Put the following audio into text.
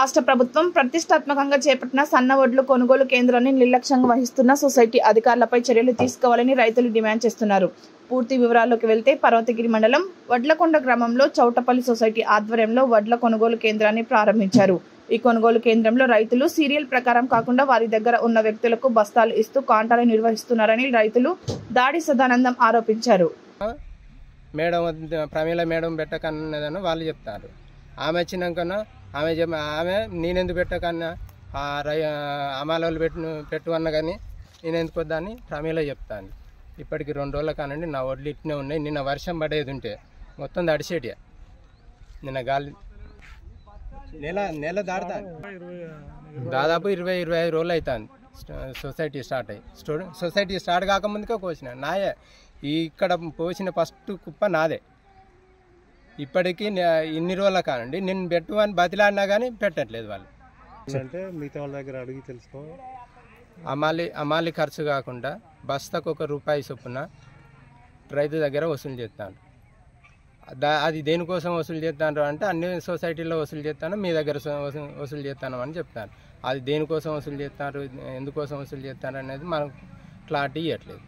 రాష్ట్ర ప్రభుత్వం ప్రతిష్టాత్మకంగా చేపట్టిన సన్న వడ్లు కొనుగోలు కేంద్రాన్ని నిర్లక్ష్యంగా వహిస్తున్న సొసైటీ అధికారులపై చర్యలు తీసుకోవాలని రైతులు డిమాండ్ చేస్తున్నారు. పూర్తి వివరాల్లోకి వెళ్తే పర్వతగిరి మండలం వడ్లకొండ గ్రామంలో చౌటపల్లి సొసైటీ ఆధ్వర్యంలో వడ్ల కొనుగోలు కేంద్రాన్ని ప్రారంభించారు. ఈ కొనుగోలు కేంద్రంలో రైతులు సీరియల్ ప్రకారం కాకుండా వారి దగ్గర ఉన్న వ్యక్తులకు బస్తాలు ఇస్తూ కాంటాలు నిర్వహిస్తున్నారని రైతులు దాడి సదానందం ఆరోపించారు. మేడం ప్రమీల మేడం పెట్టకన్నదని వాళ్ళు చెప్తారు. ఆమె వచ్చినాకన్నా ఆమె నేనెందుకు పెట్టకన్నా అమాలోళ్ళు పెట్టు అన్న కానీ నేనెందుకు వద్దని ప్రమీల చెప్తాను. ఇప్పటికి 2 రోజుల కానండి నా వడ్లు ఇట్నే ఉన్నాయి. నిన్న వర్షం పడేది ఉంటే మొత్తం తడిసేటియా. నిన్న గాలి నెల దాడుతాను, దాదాపు 20-25 రోజులు అవుతుంది సొసైటీ స్టార్ట్ అయ్యి. సొసైటీ స్టార్ట్ కాకముందుకే కోసిన నాయే. ఇక్కడ పోసిన ఫస్ట్ కుప్ప నాదే. ఇప్పటికీ ఇన్ని రోజుల కానండి నేను పెట్టు అని బతిలాడినా కానీ పెట్టట్లేదు వాళ్ళు. అంటే మిగతా వాళ్ళ దగ్గర అడిగి తెలుసుకో. అమాలి ఖర్చు కాకుండా బస్తాకు ₹1 చొప్పున రైతు దగ్గర వసూలు చేస్తాను. అది దేనికోసం వసూలు చేస్తాను అంటే అన్ని సొసైటీలో వసూలు చేస్తాను, మీ దగ్గర వసూలు చేస్తాను అని చెప్తాను. అది దేనికోసం వసూలు చేస్తారు, ఎందుకోసం వసూలు చేస్తారు అనేది మనం క్లారిటీ ఇవ్వట్లేదు.